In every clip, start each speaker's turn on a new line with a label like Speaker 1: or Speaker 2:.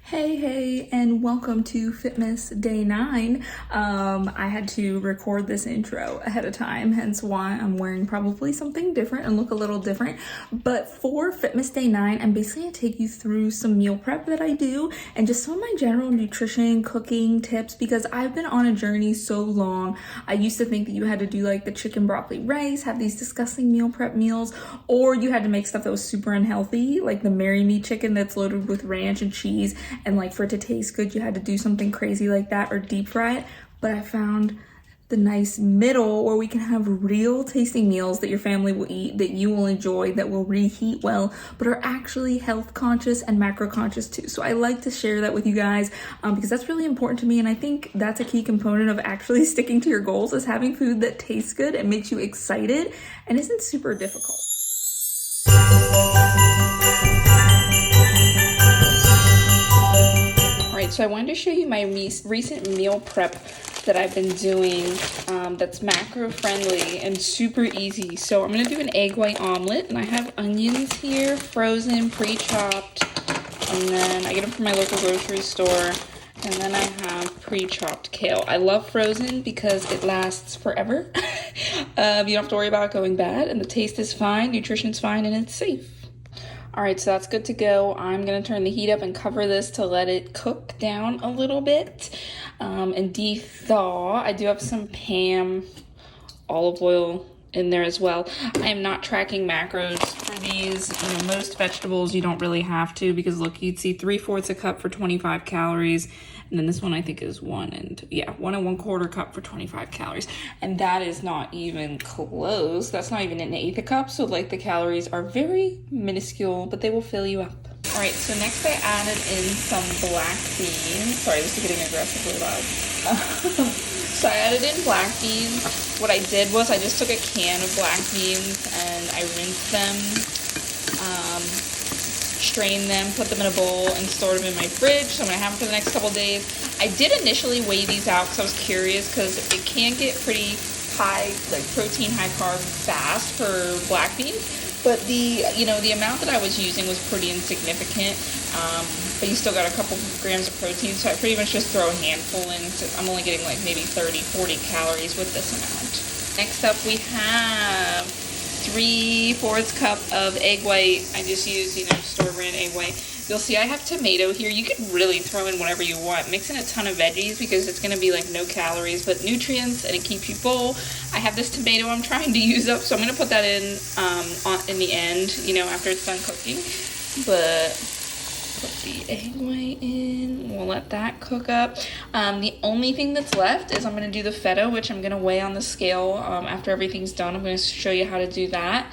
Speaker 1: Hey, and welcome to FITMAS Day 9. I had to record this intro ahead of time, hence why I'm wearing probably something different and look a little different. But for FITMAS Day 9, I'm basically going to take you through some meal prep that I do and just some of my general nutrition, cooking tips, because I've been on a journey so long. I used to think that you had to do like the chicken broccoli rice, have these disgusting meal prep meals, or you had to make stuff that was super unhealthy, like the Marry Me chicken that's loaded with ranch and cheese, and like for it to taste good you had to do something crazy like that or deep fry it. But I found the nice middle where we can have real tasting meals that your family will eat, that you will enjoy, that will reheat well, but are actually health conscious and macro conscious too. So I like to share that with you guys because that's really important to me, and I think that's a key component of actually sticking to your goals, is having food that tastes good and makes you excited and isn't super difficult. So I wanted to show you my recent meal prep that I've been doing that's macro friendly and super easy. So I'm going to do an egg white omelet, and I have onions here, frozen, pre-chopped, and then I get them from my local grocery store, and then I have pre-chopped kale. I love frozen because it lasts forever. You don't have to worry about it going bad, and the taste is fine, nutrition's fine, and it's safe. All right, so that's good to go. I'm gonna turn the heat up and cover this to let it cook down a little bit and de-thaw. I do have some Pam olive oil in there as well. I am not tracking macros for these. You know, most vegetables you don't really have to, because look, you'd see 3/4 a cup for 25 calories. And then this one I think is 1 1/4 cup for 25 calories. And that is not even close. That's not even 1/8 a cup. So like the calories are very minuscule, but they will fill you up. All right, so next I added in some black beans. Sorry, this is getting aggressively loud. So I added in black beans. What I did was I just took a can of black beans and I rinsed them, strained them, put them in a bowl, and stored them in my fridge. So I'm gonna have them for the next couple days. I did initially weigh these out because I was curious, because it can get pretty high, like protein, high carb fast for black beans. But the amount that I was using was pretty insignificant. But you still got a couple grams of protein, so I pretty much just throw a handful in. So I'm only getting like maybe 30, 40 calories with this amount. Next up we have 3/4 cup of egg white. I just use, store brand egg white. You'll see I have tomato here. You could really throw in whatever you want. Mix in a ton of veggies because it's gonna be like no calories, but nutrients, and it keeps you full. I have this tomato I'm trying to use up, so I'm gonna put that in the end, after it's done cooking. But put the egg white in. We'll let that cook up. The only thing that's left is I'm going to do the feta, which I'm going to weigh on the scale after everything's done. I'm going to show you how to do that.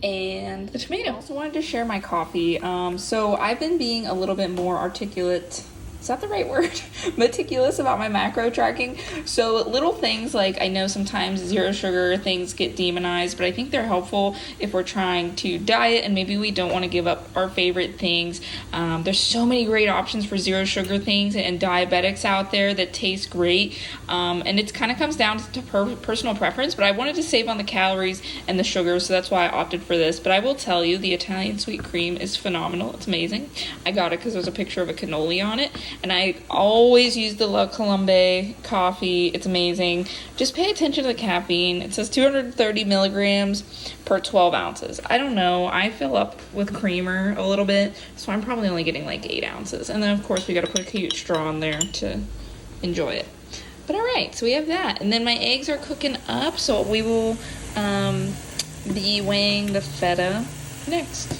Speaker 1: And the tomato. I also wanted to share my coffee. So I've been being a little bit more articulate. Is that the right word? Meticulous about my macro tracking. So little things like, I know sometimes zero sugar things get demonized, but I think they're helpful if we're trying to diet and maybe we don't want to give up our favorite things. There's so many great options for zero sugar things and diabetics out there that taste great. And it kind of comes down to personal preference, but I wanted to save on the calories and the sugar, so that's why I opted for this. But I will tell you, the Italian sweet cream is phenomenal. It's amazing. I got it because there's a picture of a cannoli on it. And I always use the La Colombe coffee. It's amazing. Just pay attention to the caffeine. It says 230 milligrams per 12 ounces. I don't know. I fill up with creamer a little bit, so I'm probably only getting like 8 ounces. And then, of course, we got to put a cute straw in there to enjoy it. But all right, so we have that. And then my eggs are cooking up, so we will be weighing the feta next.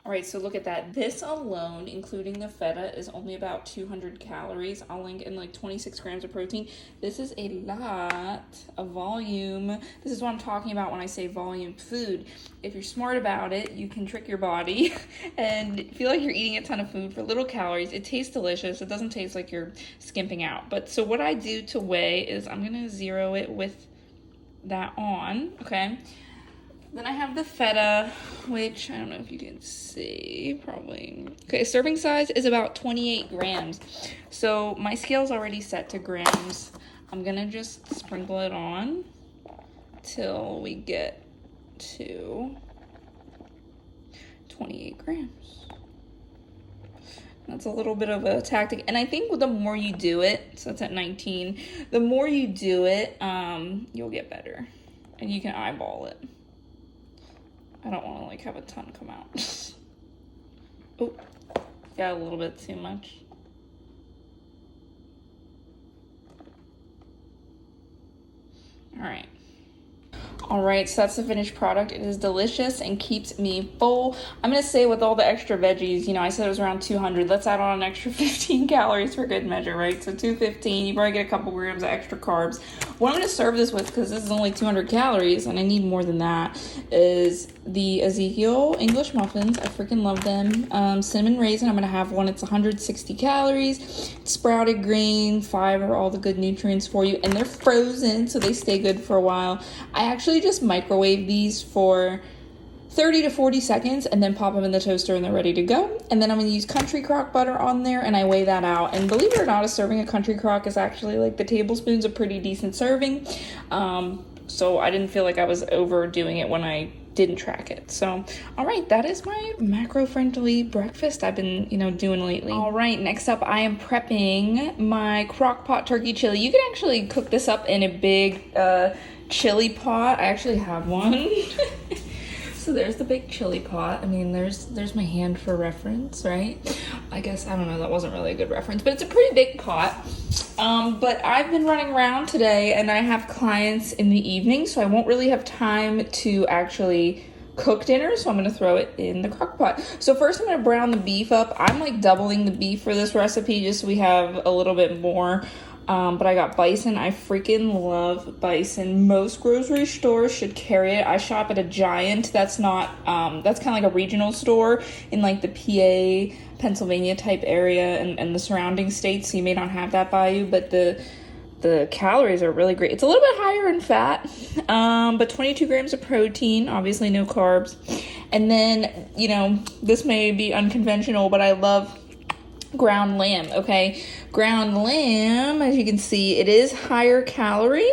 Speaker 1: All right, so look at that. This alone, including the feta, is only about 200 calories. I'll link in like 26 grams of protein. This is a lot of volume. This is what I'm talking about when I say volume food. If you're smart about it, you can trick your body and feel like you're eating a ton of food for little calories. It tastes delicious. It doesn't taste like you're skimping out. But so what I do to weigh is I'm gonna zero it with that on, okay? Then I have the feta, which I don't know if you can see, probably. Okay, serving size is about 28 grams. So my scale's already set to grams. I'm gonna just sprinkle it on till we get to 28 grams. That's a little bit of a tactic. And I think the more you do it, so that's at 19, the more you do it, you'll get better. And you can eyeball it. I don't want to like have a ton come out. Oh, got a little bit too much. All right. All right, so that's the finished product. It is delicious and keeps me full. I'm gonna say with all the extra veggies, you know, I said it was around 200. Let's add on an extra 15 calories for good measure, right? So 215, you probably get a couple grams of extra carbs. What I'm gonna serve this with, because this is only 200 calories and I need more than that, is the Ezekiel English muffins. I freaking love them. Cinnamon raisin, I'm gonna have one. It's 160 calories. Sprouted grain, fiber, all the good nutrients for you. And they're frozen, so they stay good for a while. I actually just microwave these for 30 to 40 seconds and then pop them in the toaster and they're ready to go. And then I'm gonna use country crock butter on there and I weigh that out. And believe it or not, a serving of country crock is actually like the tablespoon's a pretty decent serving. So I didn't feel like I was overdoing it when I didn't track it. So, all right, that is my macro-friendly breakfast I've been, you know, doing lately. All right, next up, I am prepping my crock pot turkey chili. You can actually cook this up in a big chili pot. I actually have one. So there's the big chili pot. I mean, there's my hand for reference, right? I guess, I don't know, that wasn't really a good reference, but it's a pretty big pot. But I've been running around today and I have clients in the evening, so I won't really have time to actually cook dinner, so I'm gonna throw it in the crock pot. So first I'm gonna brown the beef up. I'm like doubling the beef for this recipe just so we have a little bit more. But I got bison. I freaking love bison. Most grocery stores should carry it. I shop at a Giant. That's not, that's kind of like a regional store in like the PA, Pennsylvania type area and the surrounding states. So you may not have that by you, but the calories are really great. It's a little bit higher in fat, but 22 grams of protein, obviously no carbs. And then, you know, this may be unconventional, but I love ground lamb, okay? Ground lamb, as you can see, it is higher calorie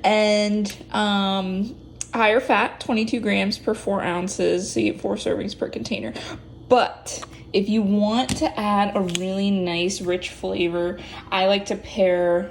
Speaker 1: and higher fat, 22 grams per 4 ounces, so you get 4 servings per container. But if you want to add a really nice, rich flavor, I like to pair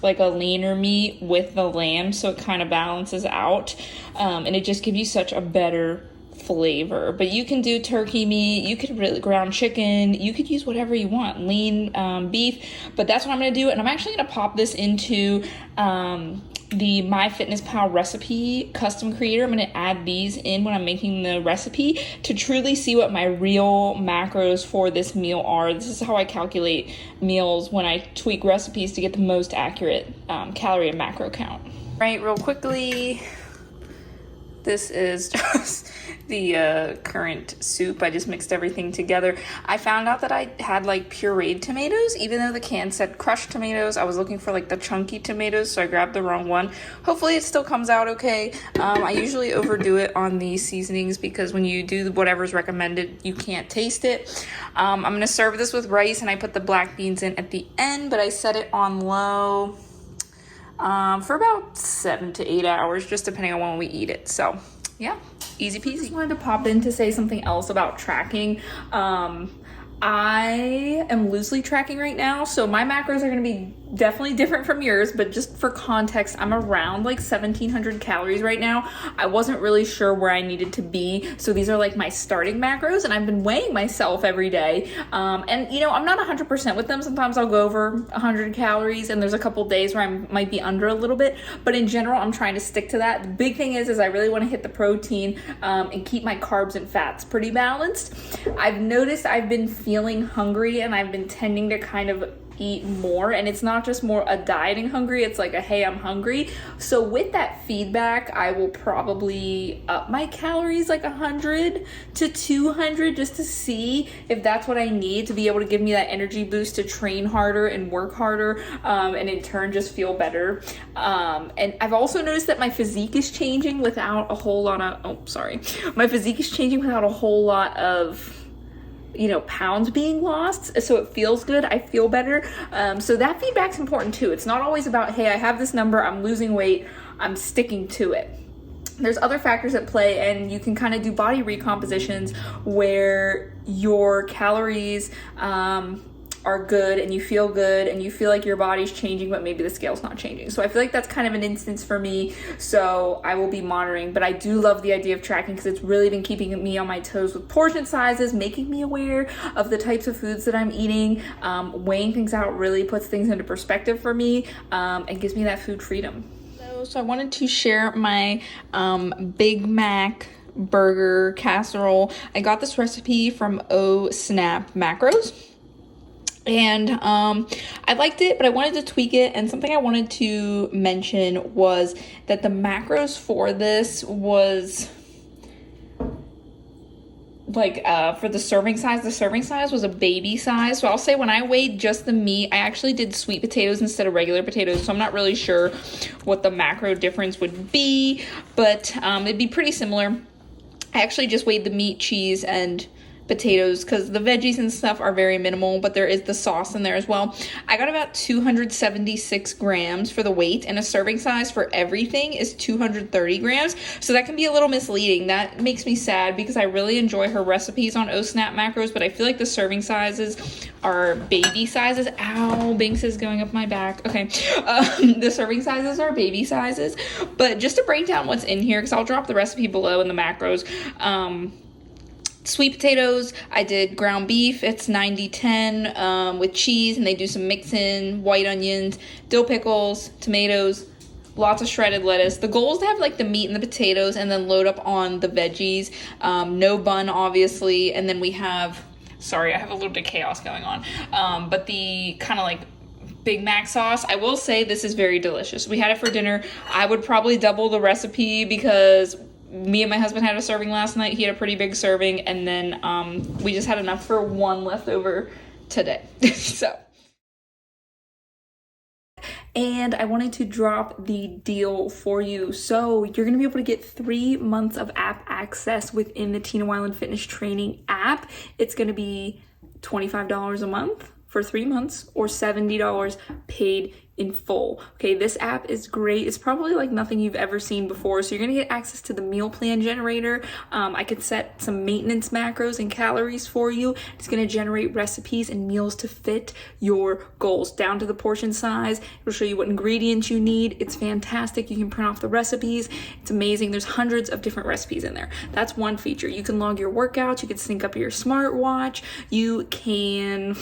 Speaker 1: like a leaner meat with the lamb so it kind of balances out, and it just gives you such a better flavor. But you can do turkey meat, you could really ground chicken, you could use whatever you want, lean beef, but that's what I'm going to do. And I'm actually going to pop this into the MyFitnessPal recipe custom creator. I'm going to add these in when I'm making the recipe to truly see what my real macros for this meal are. This is how I calculate meals when I tweak recipes to get the most accurate calorie and macro count. Right, real quickly, this is just the current soup. I just mixed everything together. I found out that I had like pureed tomatoes, even though the can said crushed tomatoes. I was looking for like the chunky tomatoes, so I grabbed the wrong one. Hopefully it still comes out okay. I usually overdo it on these seasonings because when you do whatever's recommended, you can't taste it. I'm gonna serve this with rice and I put the black beans in at the end, but I set it on low for about 7 to 8 hours, just depending on when we eat it. So yeah, easy peasy. I just wanted to pop in to say something else about tracking. I am loosely tracking right now, so my macros are going to be definitely different from yours, but just for context, I'm around like 1,700 calories right now. I wasn't really sure where I needed to be, so these are like my starting macros, and I've been weighing myself every day, and you know, I'm not 100% with them. Sometimes I'll go over 100 calories, and there's a couple days where I might be under a little bit, but in general, I'm trying to stick to that. The big thing is I really want to hit the protein and keep my carbs and fats pretty balanced. I've noticed I've been feeling hungry, and I've been tending to kind of eat more, and it's not just more a dieting hungry, it's like a hey, I'm hungry. So with that feedback, I will probably up my calories like 100 to 200 just to see if that's what I need to be able to give me that energy boost to train harder and work harder, and in turn just feel better. And I've also noticed that my physique is changing without a whole lot of my physique is changing without a whole lot of, you know, pounds being lost, so it feels good. I feel better. So that feedback's important too. It's not always about, hey, I have this number, I'm losing weight, I'm sticking to it. There's other factors at play, and you can kind of do body recompositions where your calories are good and you feel good and you feel like your body's changing, but maybe the scale's not changing. So I feel like that's kind of an instance for me. So I will be monitoring, but I do love the idea of tracking because it's really been keeping me on my toes with portion sizes, making me aware of the types of foods that I'm eating. Weighing things out really puts things into perspective for me, and gives me that food freedom. So I wanted to share my Big Mac burger casserole. I got this recipe from Snap Macros. And I liked it, but I wanted to tweak it. And something I wanted to mention was that the macros for this was like for the serving size was a baby size. So I'll say when I weighed just the meat, I actually did sweet potatoes instead of regular potatoes. So I'm not really sure what the macro difference would be, but it'd be pretty similar. I actually just weighed the meat, cheese, and potatoes because the veggies and stuff are very minimal, but there is the sauce in there as well. I got about 276 grams for the weight, and a serving size for everything is 230 grams. So that can be a little misleading. That makes me sad because I really enjoy her recipes on Snap Macros, but I feel like the serving sizes are baby sizes. Ow, Binks is going up my back. Okay. The serving sizes are baby sizes, but just to break down what's in here, because I'll drop the recipe below in the macros. Sweet potatoes, I did ground beef, it's 90-10 with cheese, and they do some mix-in, white onions, dill pickles, tomatoes, lots of shredded lettuce. The goal is to have like the meat and the potatoes and then load up on the veggies. No bun, obviously, and then we have, sorry, I have a little bit of chaos going on, but the kind of like Big Mac sauce. I will say this is very delicious. We had it for dinner. I would probably double the recipe because me and my husband had a serving last night. He had a pretty big serving, and then we just had enough for one left over today. So, and I wanted to drop the deal for you. So you're gonna be able to get 3 months of app access within the Tina Wieland Fitness Training app. It's gonna be $25 a month for 3 months, or $70 paid in full. Okay, this app is great. It's probably like nothing you've ever seen before. So you're gonna get access to the meal plan generator. I could set some maintenance macros and calories for you. It's gonna generate recipes and meals to fit your goals down to the portion size. It'll show you what ingredients you need. It's fantastic. You can print off the recipes. It's amazing. There's hundreds of different recipes in there. That's one feature. You can log your workouts. You can sync up your smartwatch. You can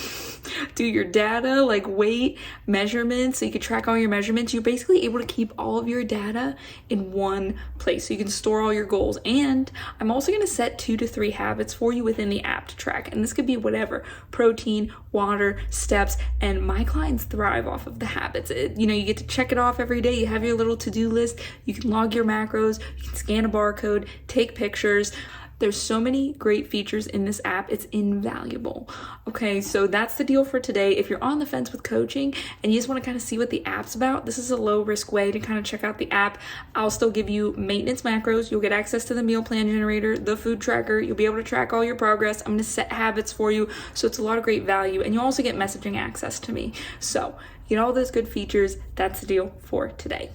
Speaker 1: do your data, like weight, measurements. So you can track all your measurements. You're basically able to keep all of your data in one place. So you can store all your goals. And I'm also going to set 2 to 3 habits for you within the app to track. And this could be whatever: protein, water, steps. And my clients thrive off of the habits. You get to check it off every day. You have your little to-do list. You can log your macros. You can scan a barcode, take pictures. There's so many great features in this app. It's invaluable. Okay, so that's the deal for today. If you're on the fence with coaching and you just want to kind of see what the app's about, this is a low risk way to kind of check out the app. I'll still give you maintenance macros. You'll get access to the meal plan generator, the food tracker. You'll be able to track all your progress. I'm going to set habits for you. So it's a lot of great value. And you'll also get messaging access to me. So you get all those good features. That's the deal for today.